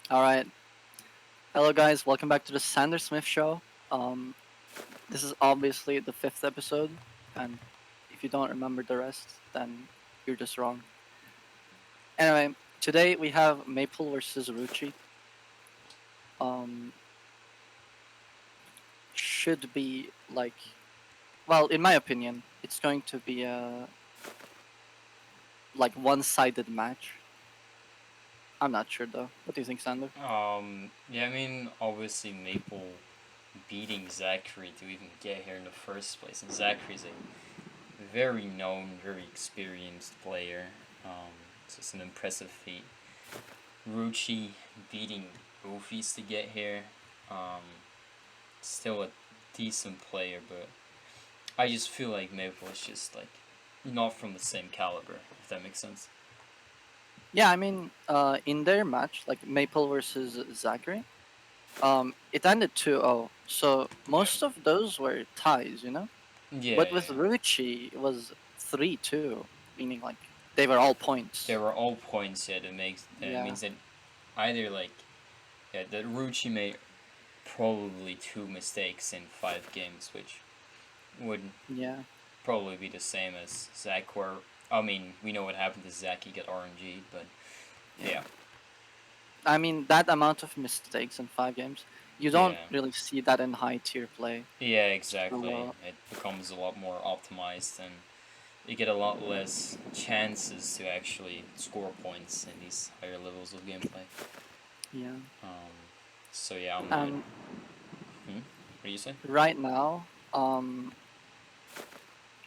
All right. Hello, guys. Welcome back to the Sander Smith Show. Um, this is obviously the fifth episode, and if you don't remember the rest, then you're just wrong. Anyway, today we have Maple versus rooochy. Um, should be like, well, in my opinion, it's going to be a like one-sided match. I'm not sure though. What do you think, Sander? Yeah, I mean, obviously Maple beating Zachary to even get here in the first place, and Zachary's a very known, very experienced player. So it's an impressive feat. Rucci beating Goofies to get here. Um, Still a decent player, but I just feel like Maple is just like not from the same caliber, if that makes sense. Yeah, I mean, in their match, like Maple versus Zachary, it ended 2-0. So Yeah. most of those were ties. Yeah, But with yeah. Ruchi, it was 3-2, meaning like they were all They points. were all points. Yeah, that makes Yeah, means that either like yeah, that Rucci made probably two mistakes in 5 games, which would yeah. probably be the same as Zach. Where I mean, we know what happened to Zach. He got RNG, but Yeah. yeah, I mean, that amount of mistakes in 5 games, you don't yeah, really see that in high tier play. yeah, So, exactly. It becomes a lot more optimized, and you get a lot less chances to actually score points in these higher levels of gameplay. yeah. Um, so yeah, I'm not. And Hmm? What do you say? right now,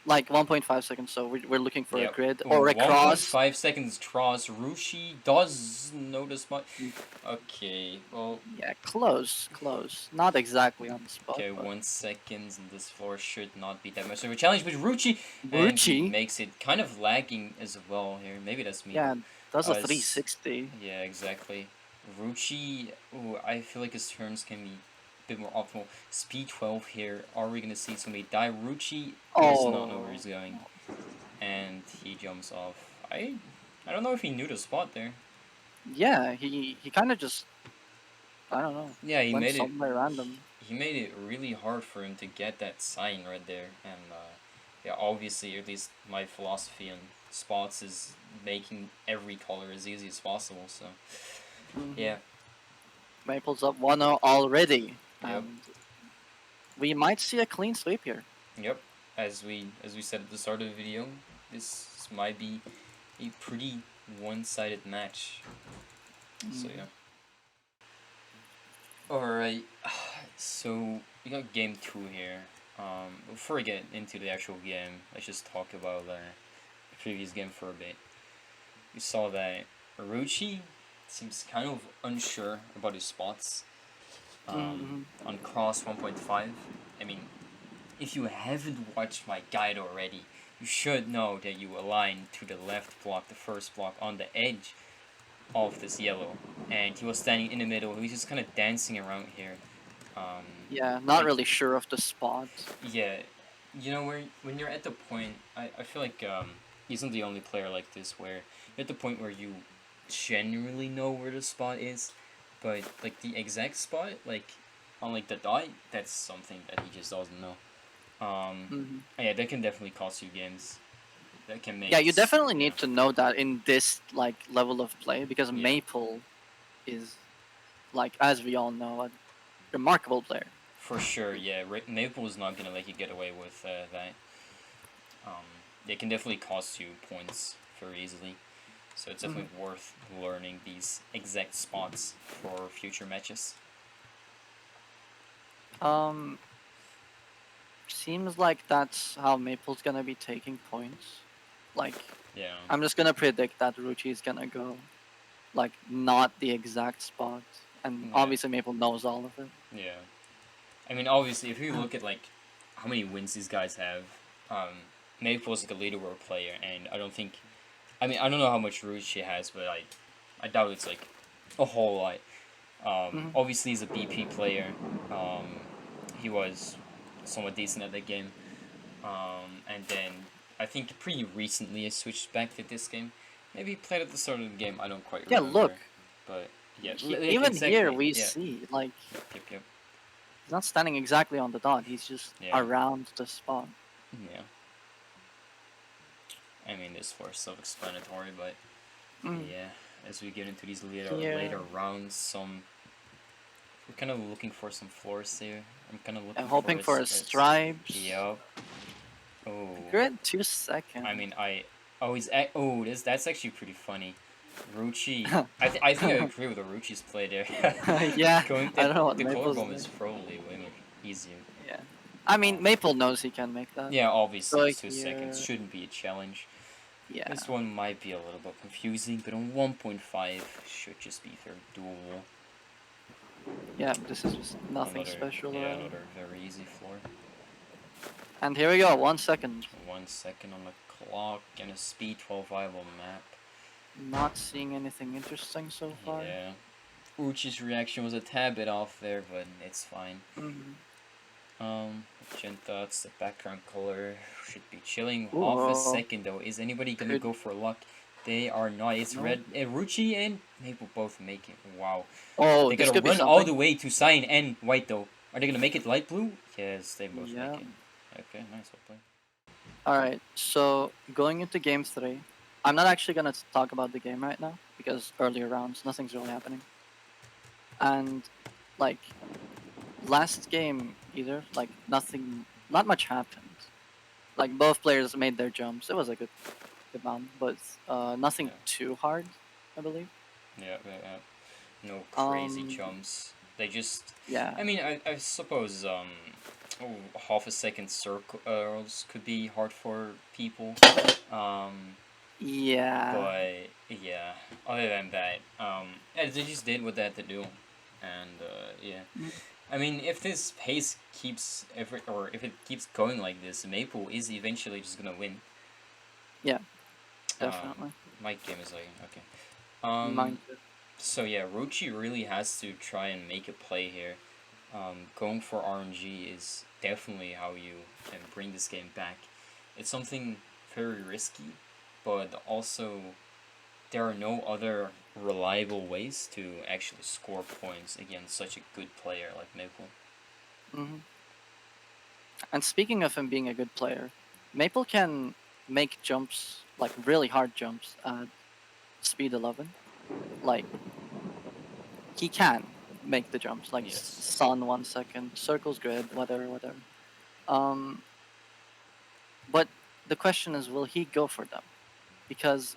like 1.5 seconds, so we're looking for a Yep. grid or a cross. 1.5 seconds cross. Rushi does notice much. Mm, Okay, well, Yeah, close, close. Not exactly on the spot, okay, but 1 second, and this floor should not be that much of a challenge. But Ruchi, and he Ruchi, makes it kind of lagging as well here. Maybe that's me, yeah, but does a it's 360. yeah, exactly. Ruchi, ooh, I feel like his turns can be a bit more optimal. Speed 12 here. Are we gonna see somebody die? Ruchi does not know where Oh, he's going, and he jumps off. I don't know if he knew the spot there. yeah, he kind of just, I don't know, Yeah, went somewhere random. he made it really hard for him to get that sign right there, and yeah, obviously, at least my philosophy on spots is making every color as easy as possible. So Hmm. yeah, Maple's up 1-0 already, yep, and we might see a clean sweep here. yep. As we said at the start of the video, this might be a pretty one-sided match. So yeah. Mm. All right, so we got game two here. Before we get into the actual game, let's just talk about the previous game for a bit. We saw that Aruchi seems kind of unsure about his spots Mm-hmm. on Cross 1.5. I mean, if you haven't watched my guide already, you should know that you align to the left block, the first block, on the edge of this yellow. And he was standing in the middle. He was just kind of dancing around here. Um, Yeah, not like, really sure of the spot. yeah, you know, where when you're at the point, I feel like he's not the only player like this where you're at the point where you generally know where the spot is, but like the exact spot, like on like the dot, that's something that he just doesn't know. Hmm. Yeah, that can definitely cost you games. That can Yeah, make you definitely yeah, need to know that in this like level of play because yeah, Maple is like, as we all know, a remarkable player. for sure. Yeah, Maple is not gonna let you get away with that. Um, they can definitely cost you points very easily. So it's Hmm. definitely worth learning these exact spots for future matches. Um, Seems like that's how Maple's gonna be taking points. Like, Yeah, I'm just gonna predict that Ruchi is gonna go like not the exact spot, and yeah, obviously Maple knows all of it. yeah. I mean, obviously, if you look at like how many wins these guys have, um, Maple's like a leaderboard player, and I don't think. I mean, I don't know how much rouge she has, but I doubt it's like a whole lot. Hmm. Obviously, he's a BP player. Um, he was somewhat decent at that game. And then I think pretty recently I switched back to this game. Maybe he played at the start of the game. I don't quite Yeah, remember, look, but Yeah, like Even here exactly. we Yeah. see like Yep. Yep. Yep. he's not standing exactly on the dot. He's just Yeah. around the spot. Yeah. I mean, this floor is self-explanatory, but Mm. yeah, as we get into these later Here, rounds, we're kind of looking for some floors here. I'm kind of I'm looking for hoping for a a stripes. yup. Oh, Good 2 seconds. I mean, oh, that's actually pretty funny. Rooochy, I think I agree with the Rooochy's play there. Yeah, Going I the don't know what the color Maple's bomb doing. is probably way more easier. Yeah, I mean Um, Maple knows he can make that. yeah, obviously So 2 seconds here, shouldn't be a challenge. yeah, This one might be a little bit confusing, but on 1.5 should just be very doable. yeah, this is just nothing Another, special yeah, really. another very easy floor. And here we go, 1 second. 1 second on the clock and a speed 12 viable map. Not seeing anything interesting so far. Yeah. Uchi's reaction was a tad bit off there, but it's fine. Mm. Magenta, it's the background color. Should be chilling. Half a Ooh, second though. Is anybody gonna could go for luck? They are not. It's no. red. Ruchi and Maple both make it. Wow. Oh, They this gotta could be run all something. the way to cyan and white though. Are they gonna make it light blue? Yes, they both Yeah. make it. Okay, nice, well played. All right. So going into game 3, I'm not actually gonna talk about the game right now because earlier rounds, nothing's really happening. And like last game either, like nothing, not much happened. Like both players made their jumps. It was a good round, but nothing Yeah, too hard, I believe. yeah. No crazy Um, jumps. They just. yeah, I mean, I suppose oh, half a second circles could be hard for people. Um, yeah, but yeah, other than that, yeah, they just did what they had to do, and yeah. mm, I mean, if this pace keeps or if it keeps going like this, Maple is eventually just gonna win. yeah, Um, definitely. my game is like okay. Mine too. So yeah, Rochi really has to try and make a play here. Going for RNG is definitely how you can bring this game back. It's something very risky, but also there are no other reliable ways to actually score points against such a good player like Maple. Hmm. And speaking of him being a good player, Maple can make jumps, like really hard jumps at speed 11. Like he can make the jumps, like Yes. Sun 1 second, Circle's good, whatever. Um, but the question is, will he go for them? Because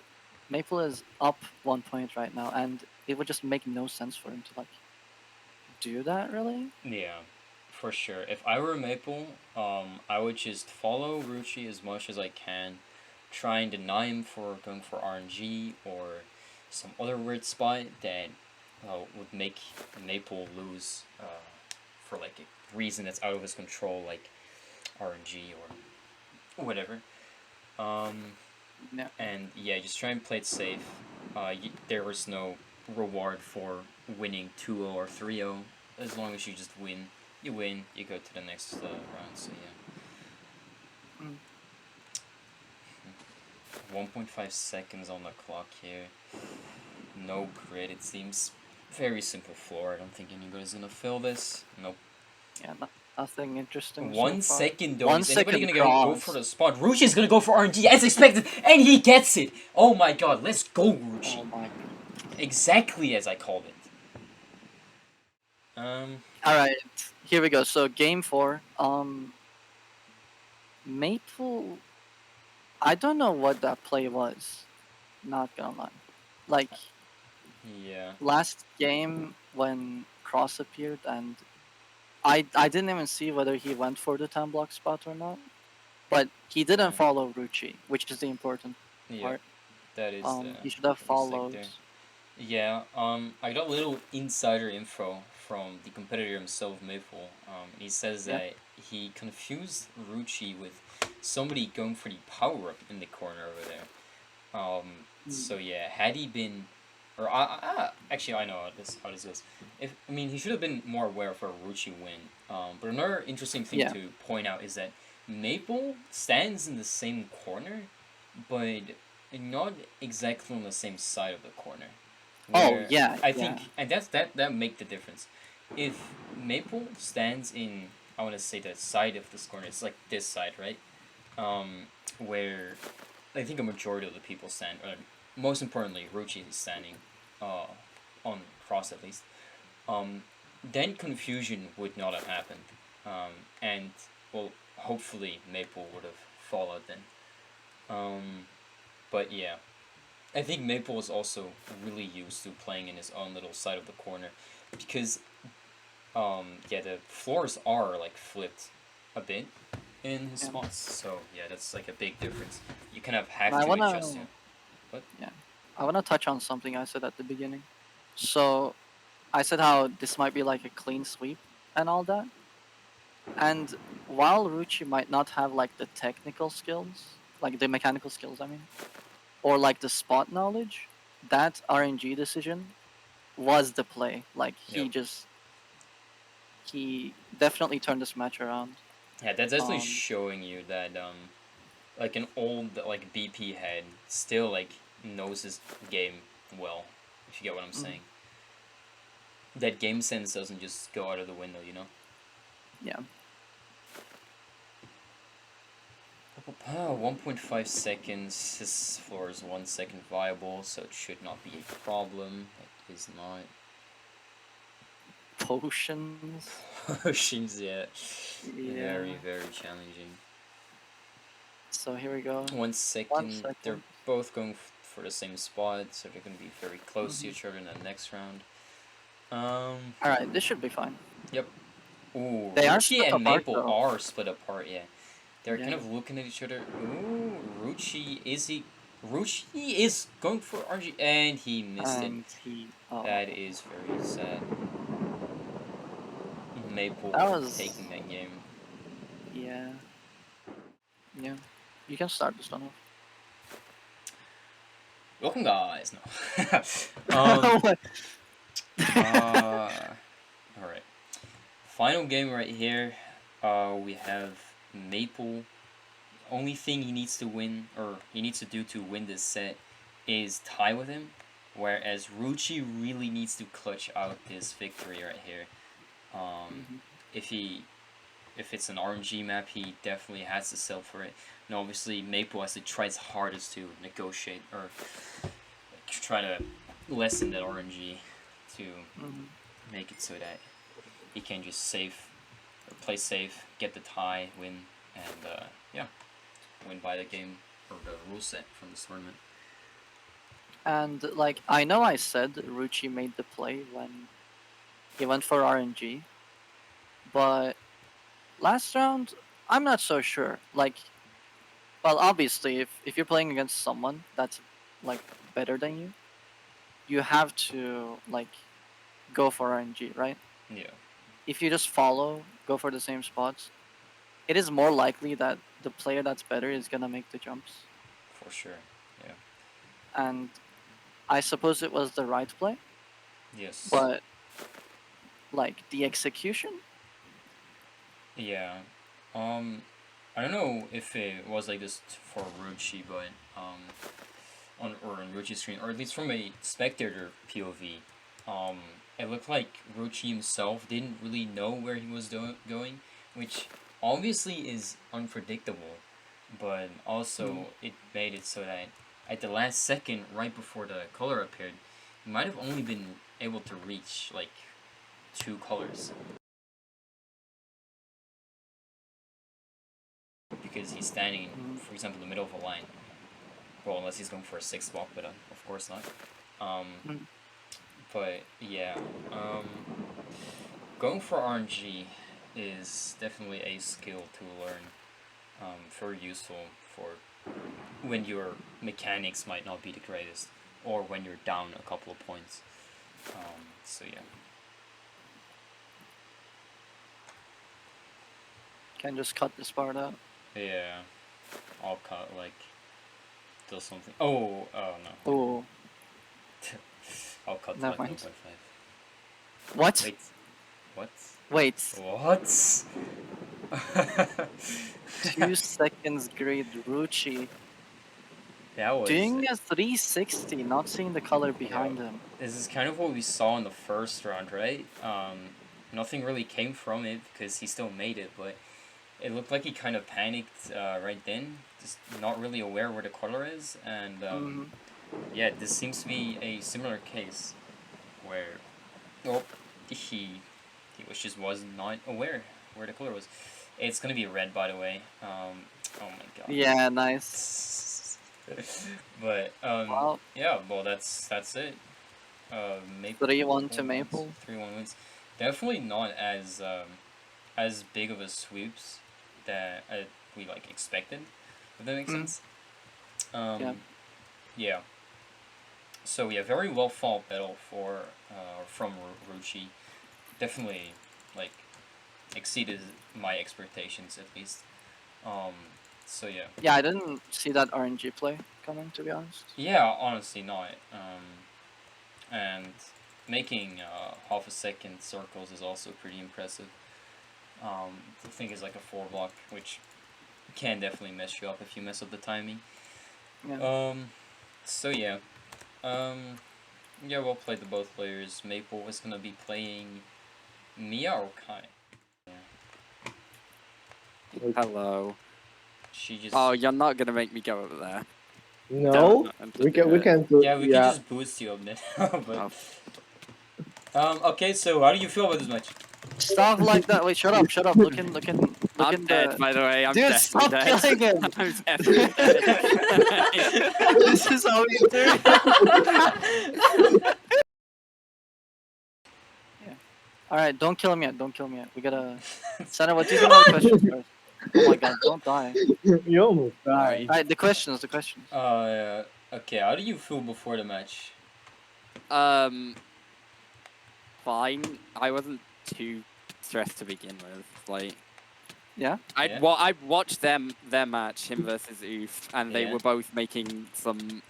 Maple is up 1 point right now, and it would just make no sense for him to like do that, really. Yeah, for sure. If I were Maple, I would just follow Ruchi as much as I can, try and deny him for going for RNG or some other weird spot that would make Maple lose for like a reason that's out of his control, like RNG or whatever. Um, Yeah. and yeah, just try and play it safe. There was no reward for winning 2-0 or 3-0. As long as you just win, you win, you go to the next round. So yeah. Mm. 1.5 seconds on the clock here. No grid, it seems. Very simple floor. I don't think anybody's gonna fill this. Nope. Yeah. Nothing interesting so One far. second though. One Is anybody second gonna go for cross. the spot? Ruchi's gonna go for RNG as expected, and he gets it! Oh my god, let's go, Ruchi. Oh my. Exactly as I called it. All right. Here we go. So game 4. Maple. I don't know what that play was. Not gonna lie. Like Yeah. last game when Cross appeared, and I didn't even see whether he went for the 10 block spot or not. But he didn't Yeah. follow Ruchi, which is the important Yeah. part. That is He should have pretty sick followed. there. Yeah, I got a little insider info from the competitor himself, Maple. He says Yeah. that he confused Ruchi with somebody going for the power up in the corner over there. So Mm. yeah, had he been, or actually I know how this goes. If I mean he should have been more aware of where Ruchi went. But another interesting thing Yeah. to point out is that Maple stands in the same corner, but not exactly on the same side of the corner. Oh Where yeah, I yeah, think, and that make the difference. If Maple stands in, I want to say the side of this corner, it's like this side, right? Um, where I think a majority of the people stand, or most importantly, rooochy is standing, uh, on cross at least. Um, then confusion would not have happened. And well, hopefully Maple would have followed then. Um, but yeah, I think Maple is also really used to playing in his own little side of the corner, because yeah, the floors are like flipped a bit in his yeah. spots. So yeah, that's like a big difference. You kind of And have I to adjust wanna, him. But yeah, I wanna touch on something I said at the beginning. So I said how this might be like a clean sweep and all that. And while Ruchi might not have like the technical skills, like the mechanical skills, I mean, or like the spot knowledge, that RNG decision was the play. Like yep, he definitely turned this match around. yeah, that's actually Um, showing you that like an old like BP head still like knows his game well. If you get what I'm mm, saying, that game sense doesn't just go out of the window, you know. yeah, 1.5 seconds. His floor is 1 second viable, so it should not be a problem. It is not. potions. Seems yeah, very Yeah. very challenging. So here we go. 1 second. They're 1 second. both going for the same spot, so they're gonna be very close to Hmm. each other in the next round. Um. All right, this should be fine. Yep. Ooh, They are Ruchi split and apart Maple though. are split apart. Yeah, they're kind Yeah, of looking at each other. Ooh, Ruchi is he? Ruchi is going for RG, and he missed it. and he. Oh, That is very sad. Maple that was. taking that game. Yeah, yeah. You can start this one Welcome, guys. No. off. What? Uh. All right. Final game right here. We have Maple. Only thing he needs to win, or he needs to do to win this set, is tie with him. Whereas Ruchi really needs to clutch out this victory right here. Um, Mhm. if he, if it's an RNG map, he definitely has to sell for it. And obviously, Maple has to try his hardest to negotiate or try to lessen that RNG to Mhm. make it so that he can just save, or play safe, get the tie, win, and yeah, win by the game or the rule set from this tournament. And like I know I said Ruchi made the play when he went for RNG, but last round I'm not so sure. Like, well, obviously if you're playing against someone that's like better than you, you have to like go for RNG, right? Yeah, If you just follow, go for the same spots, it is more likely that the player that's better is gonna make the jumps. for sure. Yeah. And I suppose it was the right play, Yes. but like the execution. Yeah. Um, I don't know if it was like this for Ruchi, but on or on Ruchi's screen, or at least from a spectator POV, um, it looked like Ruchi himself didn't really know where he was going, which obviously is unpredictable, but Mm, also it made it so that at the last second, right before the color appeared, he might have only been able to reach like two colors because he's standing, mm, for example, in the middle of a line. Well, unless he's going for a sixth walk, but of course not. Um, mm. but yeah, um, going for RNG is definitely a skill to learn. Very useful for when your mechanics might not be the greatest, or when you're down a couple of points. So yeah, Can just cut this part out. yeah, I'll cut like do something. Oh, oh no, Oh, I'll cut to never like mind. 1.5. What? Wait, what? Wait. What? 2 seconds grid Ruchi. That was. Doing a 360, not seeing the color behind him. This is kind of what we saw in the first round, right? Nothing really came from it because he still made it, but it looked like he kind of panicked right then, just not really aware where the color is, and yeah, this seems to be a similar case where he was not aware where the color was. It's gonna be red, by the way. Oh my god. Yeah, nice. But Well, yeah, well that's it. Maple 3-1 to Maple. 3-1 wins. Definitely not as big of a sweeps that we like expected. If that makes sense. Yeah. Yeah. So yeah, very well fought battle from rooochy. Definitely like exceeded my expectations at least. So yeah. Yeah, I didn't see that RNG play coming, to be honest. Yeah, honestly not. And making half a second circles is also pretty impressive. The thing is like a 4 block, which can definitely mess you up if you mess up the timing. Yeah. So yeah. Yeah, we'll play the both players. Maple is gonna be playing Mia or Kai. Yeah. Hello. She just. Oh, you're not gonna make me go over there. No, we can do. Yeah, we can just boost you up there. But. Okay, so how do you feel about this match? Stuff like that. Wait, shut up. Look in I'm dead, by the way. I'm Dude, dead. stop dead. killing him! I'm definitely dead. This is how you do it. Yeah. Alright, don't kill him yet. We gotta. Sana, what do you think about the questions first? Oh my god, don't die. You almost died. Alright, the questions. Okay, how do you feel before the match? Fine. I wasn't too stressed to begin with. Like, Yeah? I watched their match, him versus Oof, and they were both making some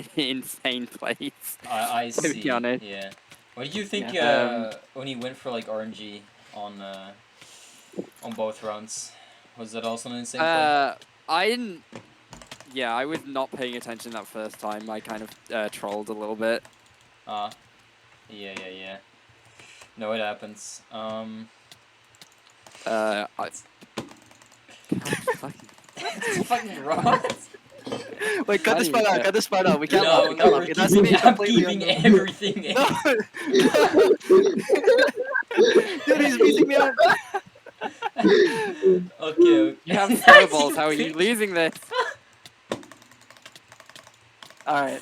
insane plays. I see. To be honest. Yeah. What did you think when he went for like RNG on both rounds? Was that also an insane play? I didn't. Yeah, I was not paying attention that first time. I kind of trolled a little bit. Yeah. No, it happens. It's fucking wrong. Wait, cut this part out. We can't No, laugh. We can't laugh. It has to be I'm completely keeping unknown. everything in. No. Dude, he's beating me up. Okay. You have snowballs. How are you losing this? Alright,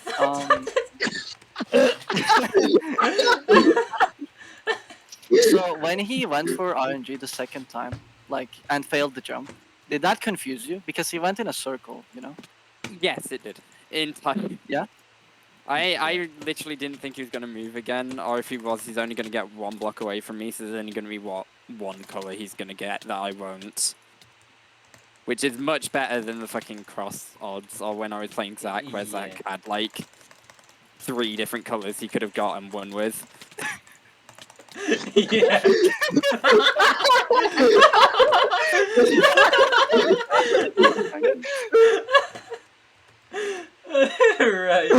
so when he went for RNG the second time, like, and failed the jump, did that confuse you? Because he went in a circle, you know? Yes, it did. In time. Yeah? I literally didn't think he was going to move again, or if he was, he's only going to get 1 block away from me, so there's only going to be, what, 1 color he's going to get that I won't. Which is much better than the fucking cross odds, or when I was playing Zach, where Zach had, like, 3 different colors he could have got and won with. Yeah. Right.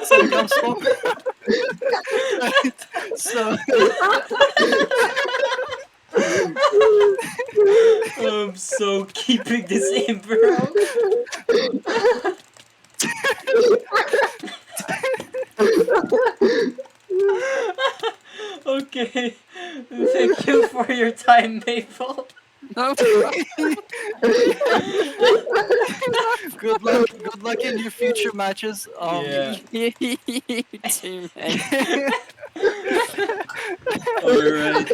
So it comes from... Right, so... I'm so keeping this in, bro. Okay. Thank you for your time, Maple. Good luck in your future matches. Yeah. Teammate. Alright.